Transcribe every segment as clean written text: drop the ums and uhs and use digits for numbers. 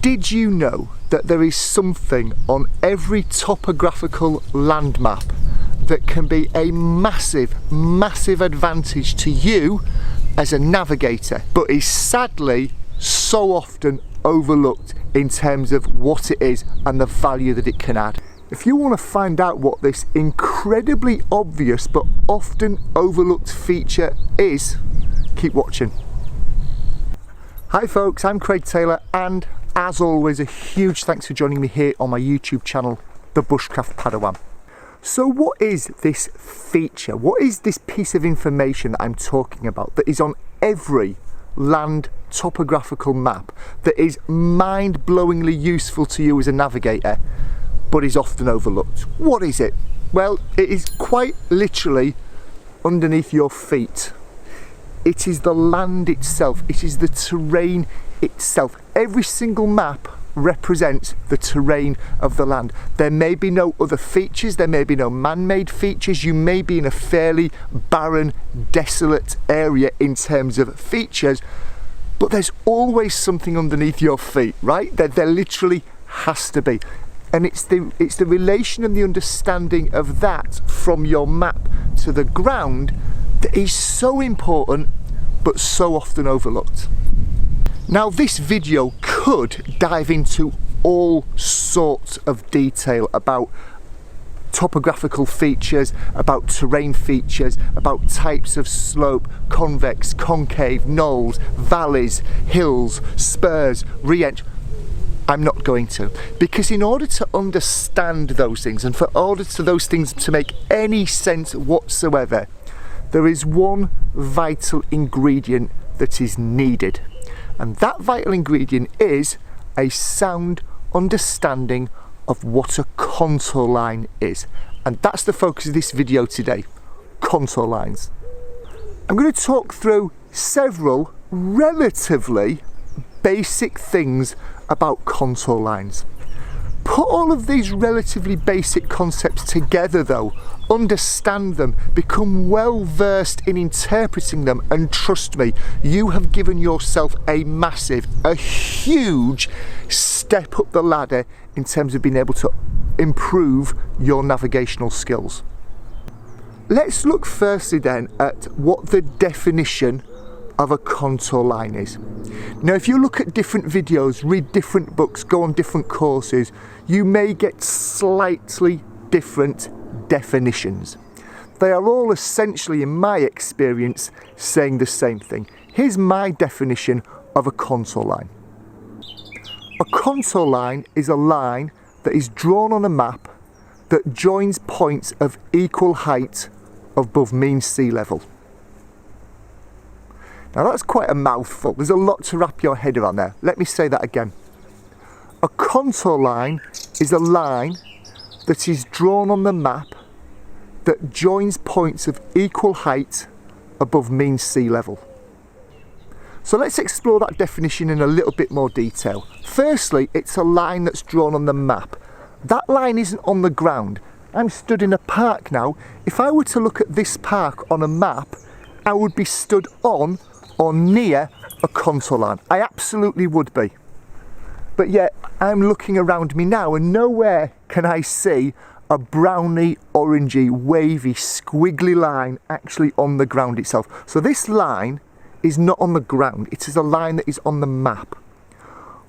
Did you know that there is something on every topographical land map that can be a massive, massive advantage to you as a navigator, but is sadly so often overlooked in terms of what it is and the value that it can add? If you want to find out what this incredibly obvious but often overlooked feature is, keep watching. Hi folks, I'm Craig Taylor, and as always, a huge thanks for joining me here on my YouTube channel, the Bushcraft Padawan. So what is this feature? What is this piece of information that I'm talking about that is on every land topographical map that is mind-blowingly useful to you as a navigator, but is often overlooked? What is it? Well, it is quite literally underneath your feet. It is the land itself. It is the terrain itself. Every single map represents the terrain of the land. There may be no other features, there may be no man-made features, you may be in a fairly barren, desolate area in terms of features, but there's always something underneath your feet, right? There literally has to be. And it's the relation and the understanding of that from your map to the ground that is so important but so often overlooked. Now, this video could dive into all sorts of detail about topographical features, about terrain features, about types of slope, convex, concave, knolls, valleys, hills, spurs, re-entry. I'm not going to, because in order to understand those things and for order to those things to make any sense whatsoever, there is one vital ingredient that is needed. And that vital ingredient is a sound understanding of what a contour line is. And that's the focus of this video today, contour lines. I'm going to talk through several relatively basic things about contour lines. Put all of these relatively basic concepts together though, understand them, become well versed in interpreting them, and trust me, you have given yourself a massive, a huge step up the ladder in terms of being able to improve your navigational skills. Let's look firstly then at what the definition of a contour line is. Now, if you look at different videos, read different books, go on different courses, you may get slightly different definitions. They are all essentially, in my experience, saying the same thing. Here's my definition of a contour line. A contour line is a line that is drawn on a map that joins points of equal height above mean sea level. Now that's quite a mouthful. There's a lot to wrap your head around there. Let me say that again. A contour line is a line that is drawn on the map that joins points of equal height above mean sea level. So let's explore that definition in a little bit more detail. Firstly, it's a line that's drawn on the map. That line isn't on the ground. I'm stood in a park now. If I were to look at this park on a map, I would be stood on or near a contour line. I absolutely would be. But yet I'm looking around me now and nowhere can I see a browny, orangey, wavy, squiggly line actually on the ground itself. So this line is not on the ground, it is a line that is on the map.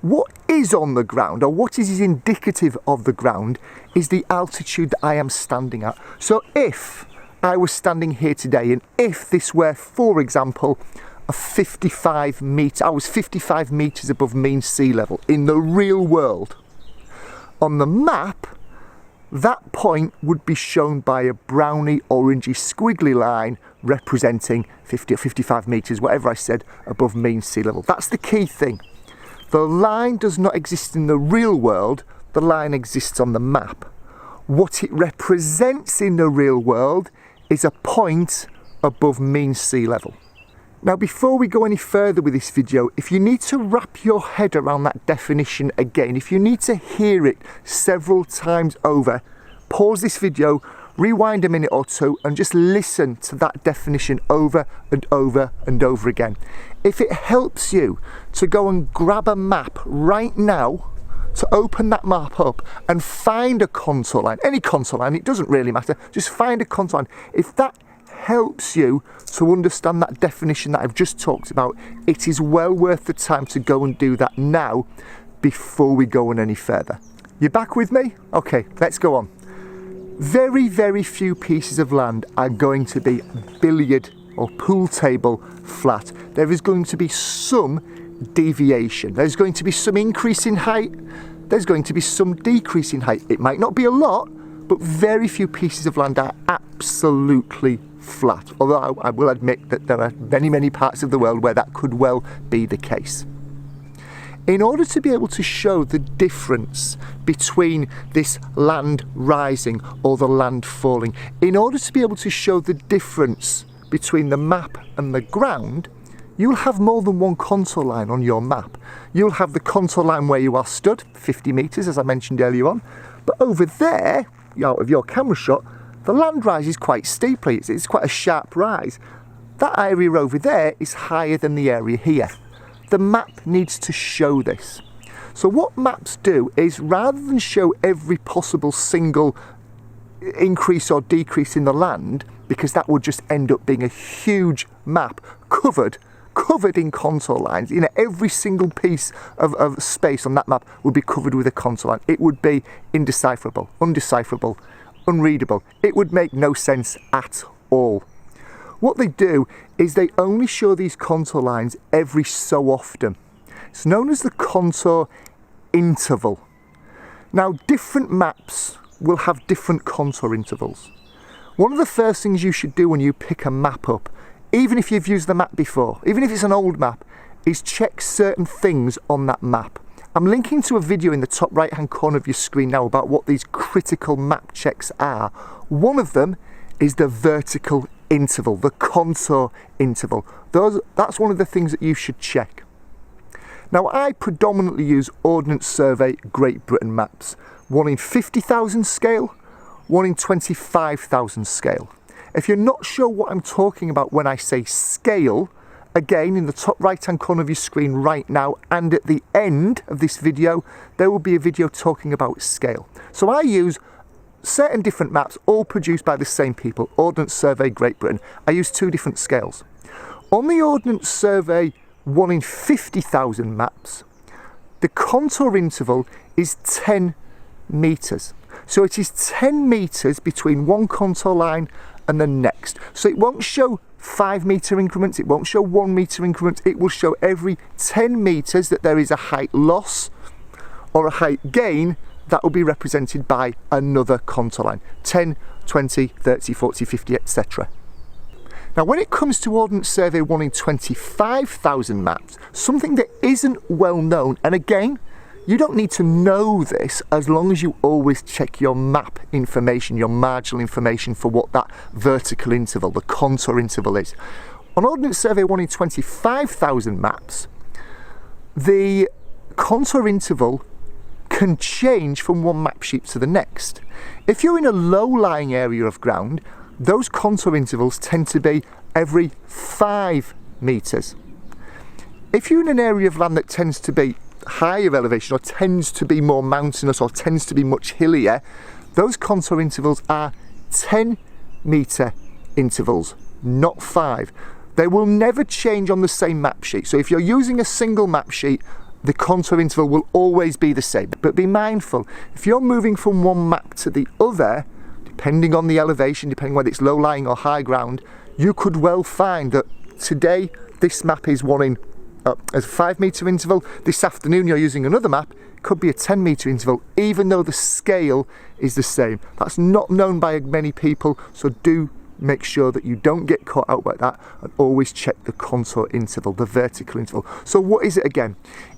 What is on the ground, or what is indicative of the ground, is the altitude that I am standing at. So if I was standing here today and if this were, for example, I was 55 metres above mean sea level in the real world, on the map, that point would be shown by a browny, orangey, squiggly line representing 50 or 55 metres, whatever I said, above mean sea level. That's the key thing. The line does not exist in the real world, the line exists on the map. What it represents in the real world is a point above mean sea level. Now, before we go any further with this video, if you need to wrap your head around that definition again, if you need to hear it several times over, pause this video, rewind a minute or two and just listen to that definition over and over and over again. If it helps you to go and grab a map right now, to open that map up and find a contour line, any contour line, it doesn't really matter, just find a contour line. If that helps you to understand that definition that I've just talked about, it is well worth the time to go and do that now before we go on any further. You back with me? Okay, let's go on. Very, very few pieces of land are going to be billiard or pool table flat. There is going to be some deviation. There's going to be some increase in height. There's going to be some decrease in height. It might not be a lot, but very few pieces of land are absolutely flat. Although I will admit that there are many, many parts of the world where that could well be the case. In order to be able to show the difference between this land rising or the land falling, in order to be able to show the difference between the map and the ground, you'll have more than one contour line on your map. You'll have the contour line where you are stood, 50 metres as I mentioned earlier on, but over there, out of your camera shot, the land rises quite steeply. It's quite a sharp rise. That area over there is higher than the area here. The map needs to show this. So what maps do is, rather than show every possible single increase or decrease in the land, because that would just end up being a huge map covered in contour lines. You know, every single piece of space on that map would be covered with a contour line. It would be indecipherable, undecipherable, unreadable. It would make no sense at all. What they do is they only show these contour lines every so often. It's known as the contour interval. Now, different maps will have different contour intervals. One of the first things you should do when you pick a map up, even if you've used the map before, even if it's an old map, is check certain things on that map. I'm linking to a video in the top right hand corner of your screen now about what these critical map checks are. One of them is the vertical interval, the contour interval. That's one of the things that you should check. Now, I predominantly use Ordnance Survey Great Britain maps, one in 50,000 scale, one in 25,000 scale. If you're not sure what I'm talking about when I say scale, again, in the top right hand corner of your screen right now and at the end of this video, there will be a video talking about scale. So I use certain different maps, all produced by the same people, Ordnance Survey Great Britain. I use two different scales. On the Ordnance Survey 1 in 50,000 maps, the contour interval is 10 metres. So it is 10 metres between one contour line and the next. So it won't show 5 metre increments, it won't show 1 metre increments, it will show every 10 metres that there is a height loss or a height gain. That will be represented by another contour line, 10, 20, 30, 40, 50, etc. Now, when it comes to Ordnance Survey 1 in 25,000 maps, something that isn't well known, and again, you don't need to know this as long as you always check your map information, your marginal information for what that vertical interval, the contour interval is. On Ordnance Survey 1 in 25,000 maps, the contour interval can change from one map sheet to the next. If you're in a low-lying area of ground, those contour intervals tend to be every 5 metres. If you're in an area of land that tends to be higher elevation or tends to be more mountainous or tends to be much hillier, those contour intervals are 10 metre intervals, not 5. They will never change on the same map sheet. So if you're using a single map sheet, the contour interval will always be the same. But be mindful, if you're moving from one map to the other, depending on the elevation, depending whether it's low-lying or high ground, you could well find that today this map is one in a 5 metre interval. This afternoon you're using another map, it could be a 10 metre interval, even though the scale is the same. That's not known by many people, so do make sure that you don't get caught out by that, and always check the contour interval, the vertical interval. So what is it again?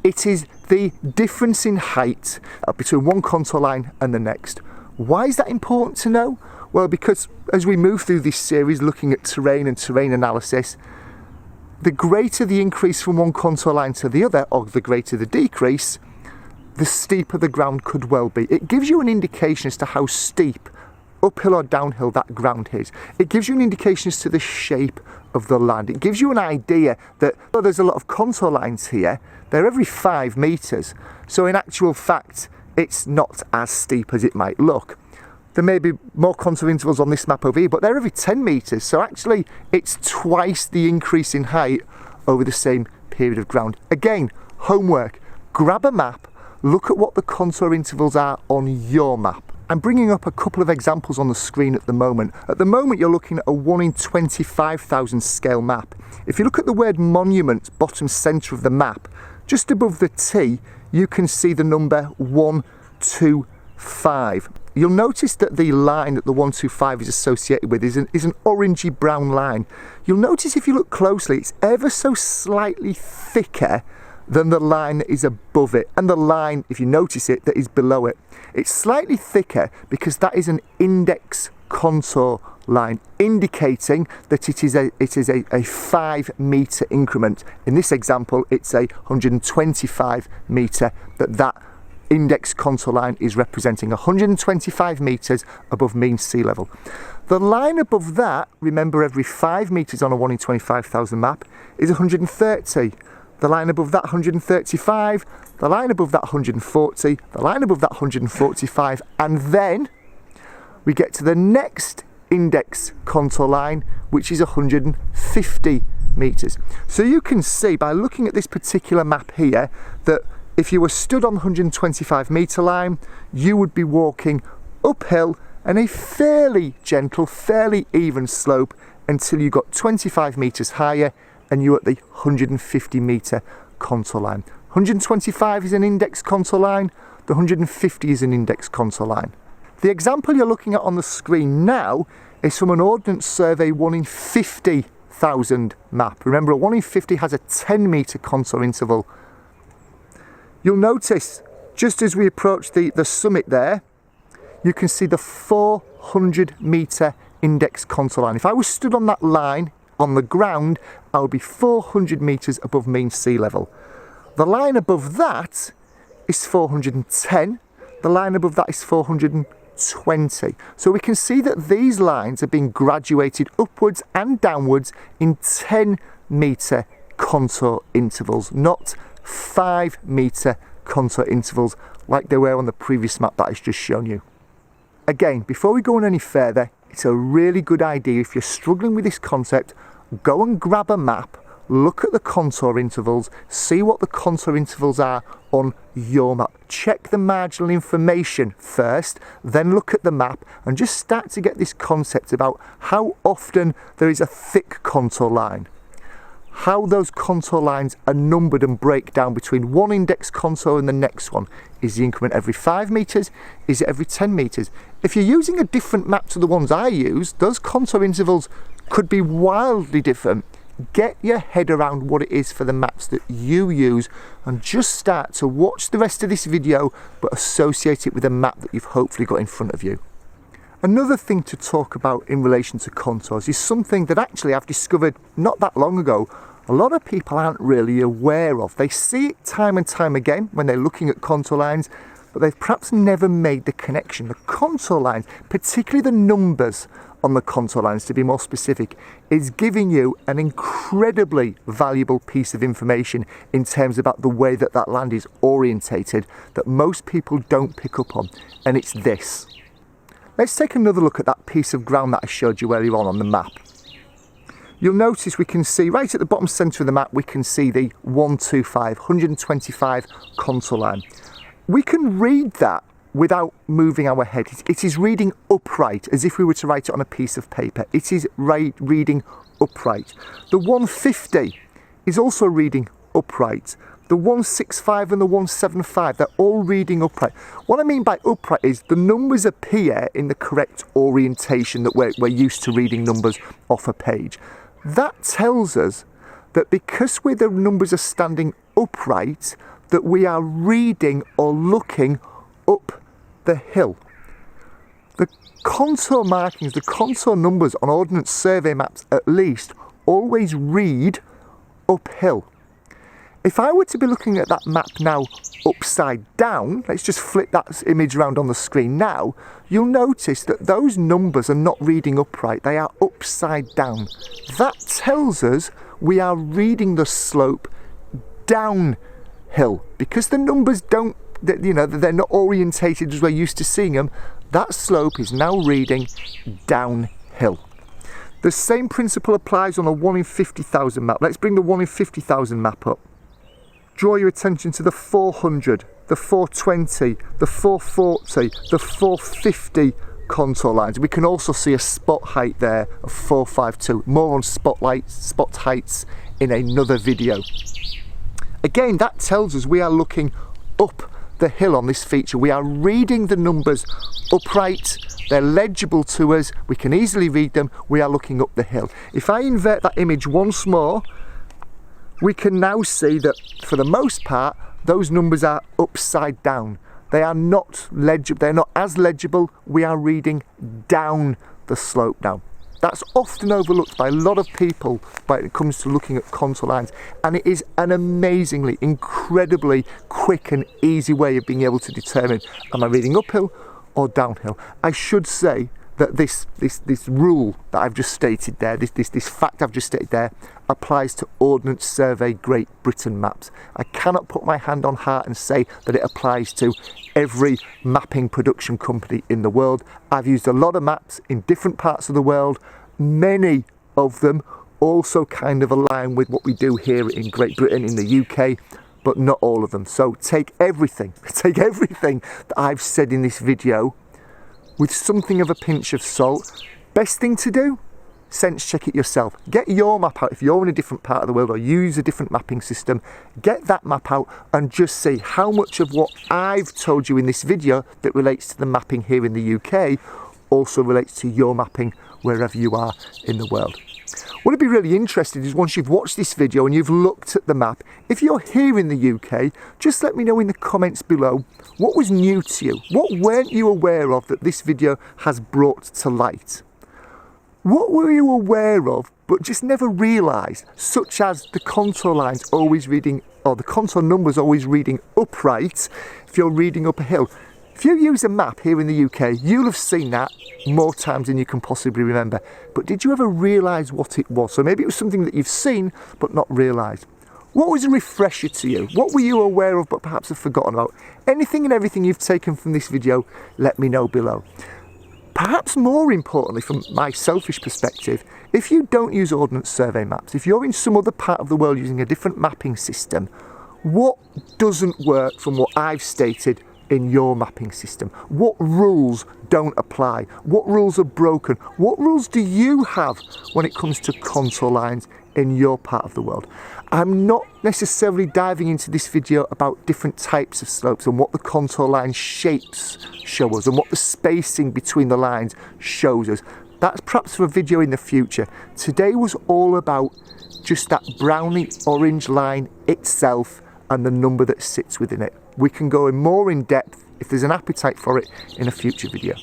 It is the difference in height between one contour line and the next. Why is that important to know? Well, because as we move through this series looking at terrain and terrain analysis, the greater the increase from one contour line to the other, or the greater the decrease, the steeper the ground could well be. It gives you an indication as to how steep uphill or downhill that ground is. It gives you an indication as to the shape of the land. It gives you an idea that, well, there's a lot of contour lines here. They're every 5 metres. So in actual fact, it's not as steep as it might look. There may be more contour intervals on this map over here, but they're every 10 metres. So actually, it's twice the increase in height over the same period of ground. Again, homework. Grab a map, look at what the contour intervals are on your map. I'm bringing up a couple of examples on the screen at the moment. At the moment, you're looking at a 1 in 25,000 scale map. If you look at the word monument, bottom centre of the map, just above the T, you can see the number 125. You'll notice that the line that the 125 is associated with is an orangey brown line. You'll notice if you look closely, it's ever so slightly thicker than the line that is above it, and the line, if you notice it, that is below it. It's slightly thicker because that is an index contour line, indicating that it is a 5 metre increment. In this example, it's a 125 metre that index contour line is representing, 125 metres above mean sea level. The line above that, remember, every 5 metres on a 1 in 25,000 map is 130. The line above that 135, the line above that 140, the line above that 145, and then we get to the next index contour line, which is 150 metres. So you can see by looking at this particular map here that if you were stood on the 125 metre line, you would be walking uphill and a fairly gentle, fairly even slope until you got 25 metres higher and you're at the 150 metre contour line. 125 is an index contour line, the 150 is an index contour line. The example you're looking at on the screen now is from an Ordnance Survey 1 in 50,000 map. Remember, a 1 in 50 has a 10 metre contour interval. You'll notice, just as we approach the summit there, you can see the 400 metre index contour line. If I was stood on that line on the ground, I would be 400 metres above mean sea level. The line above that is 410, the line above that is 420. So we can see that these lines are being graduated upwards and downwards in 10 metre contour intervals, not 5 metre contour intervals like they were on the previous map that I've just shown you. Again, before we go on any further, it's a really good idea, if you're struggling with this concept, go and grab a map, look at the contour intervals, see what the contour intervals are on your map. Check the marginal information first, then look at the map and just start to get this concept about how often there is a thick contour line. How those contour lines are numbered and break down between one index contour and the next one. Is the increment every 5 metres? Is it every 10 metres? If you're using a different map to the ones I use, those contour intervals could be wildly different. Get your head around what it is for the maps that you use and just start to watch the rest of this video but associate it with a map that you've hopefully got in front of you. Another thing to talk about in relation to contours is something that actually I've discovered not that long ago. A lot of people aren't really aware of. They see it time and time again when they're looking at contour lines, but they've perhaps never made the connection. The contour lines, particularly the numbers on the contour lines to be more specific, is giving you an incredibly valuable piece of information in terms about the way that that land is orientated that most people don't pick up on, and it's this. Let's take another look at that piece of ground that I showed you earlier on the map. You'll notice we can see right at the bottom centre of the map, we can see the 125 contour line. We can read that without moving our head. It is reading upright, as if we were to write it on a piece of paper. It is reading upright. The 150 is also reading upright. The 165 and the 175, they're all reading upright. What I mean by upright is the numbers appear in the correct orientation that we're used to reading numbers off a page. That tells us that because the numbers are standing upright, that we are reading or looking up the hill. The contour markings, the contour numbers on Ordnance Survey maps at least, always read uphill. If I were to be looking at that map now upside down, let's just flip that image around on the screen now, you'll notice that those numbers are not reading upright, they are upside down. That tells us we are reading the slope downhill. Because the numbers don't, you know, they're not orientated as we're used to seeing them, that slope is now reading downhill. The same principle applies on a 1 in 50,000 map. Let's bring the 1 in 50,000 map up. Draw your attention to the 400, the 420, the 440, the 450 contour lines. We can also see a spot height there of 452. More on spot heights in another video. Again, that tells us we are looking up the hill on this feature. We are reading the numbers upright, they're legible to us, we can easily read them, we are looking up the hill. If I invert that image once more, we can now see that for the most part those numbers are upside down. They are not legible, they're not as legible, we are reading down the slope now. That's often overlooked by a lot of people when it comes to looking at contour lines, and it is an amazingly, incredibly quick and easy way of being able to determine, am I reading uphill or downhill? I should say that this rule that I've just stated there, this fact I've just stated there, applies to Ordnance Survey Great Britain maps. I cannot put my hand on heart and say that it applies to every mapping production company in the world. I've used a lot of maps in different parts of the world. Many of them also kind of align with what we do here in Great Britain, in the UK, but not all of them. So take everything that I've said in this video with something of a pinch of salt. Best thing to do, sense check it yourself. Get your map out if you're in a different part of the world or use a different mapping system. Get that map out and just see how much of what I've told you in this video that relates to the mapping here in the UK also relates to your mapping wherever you are in the world. What I'd be really interested is, once you've watched this video and you've looked at the map, if you're here in the UK, just let me know in the comments below what was new to you. What weren't you aware of that this video has brought to light? What were you aware of but just never realised, such as the contour lines always reading, or the contour numbers always reading upright if you're reading up a hill? If you use a map here in the UK, you'll have seen that more times than you can possibly remember. But did you ever realise what it was? So maybe it was something that you've seen but not realised. What was a refresher to you? What were you aware of but perhaps have forgotten about? Anything and everything you've taken from this video, let me know below. Perhaps more importantly, from my selfish perspective, if you don't use Ordnance Survey maps, if you're in some other part of the world using a different mapping system, what doesn't work from what I've stated in your mapping system? What rules don't apply? What rules are broken? What rules do you have when it comes to contour lines in your part of the world? I'm not necessarily diving into this video about different types of slopes and what the contour line shapes show us and what the spacing between the lines shows us. That's perhaps for a video in the future. Today was all about just that browny orange line itself and the number that sits within it. We can go in more in depth if there's an appetite for it in a future video.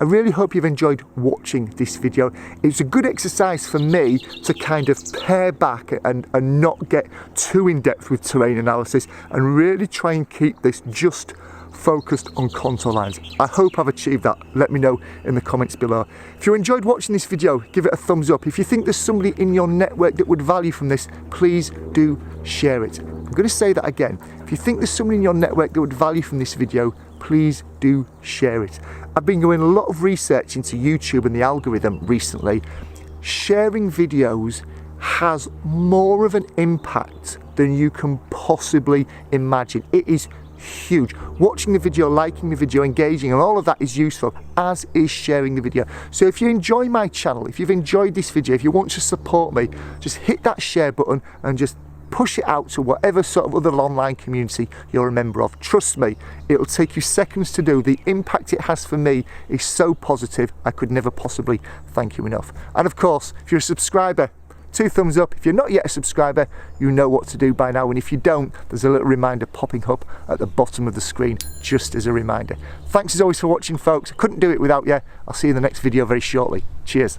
I really hope you've enjoyed watching this video. It's a good exercise for me to kind of pare back and not get too in depth with terrain analysis and really try and keep this just focused on contour lines. I hope I've achieved that. Let me know in the comments below. If you enjoyed watching this video, give it a thumbs up. If you think there's somebody in your network that would value from this, please do share it. I'm going to say that again. If you think there's somebody in your network that would value from this video, please do share it. I've been doing a lot of research into YouTube and the algorithm recently. Sharing videos has more of an impact than you can possibly imagine. It is huge. Watching the video, liking the video, engaging, and all of that is useful, as is sharing the video. So if you enjoy my channel, if you've enjoyed this video, if you want to support me, just hit that share button and just push it out to whatever sort of other online community you're a member of. Trust me, it'll take you seconds to do. The impact it has for me is so positive, I could never possibly thank you enough. And of course, if you're a subscriber, 2 thumbs up. If you're not yet a subscriber, you know what to do by now, and if you don't, there's a little reminder popping up at the bottom of the screen just as a reminder. Thanks as always for watching, folks. I couldn't do it without you. I'll see you in the next video very shortly. Cheers.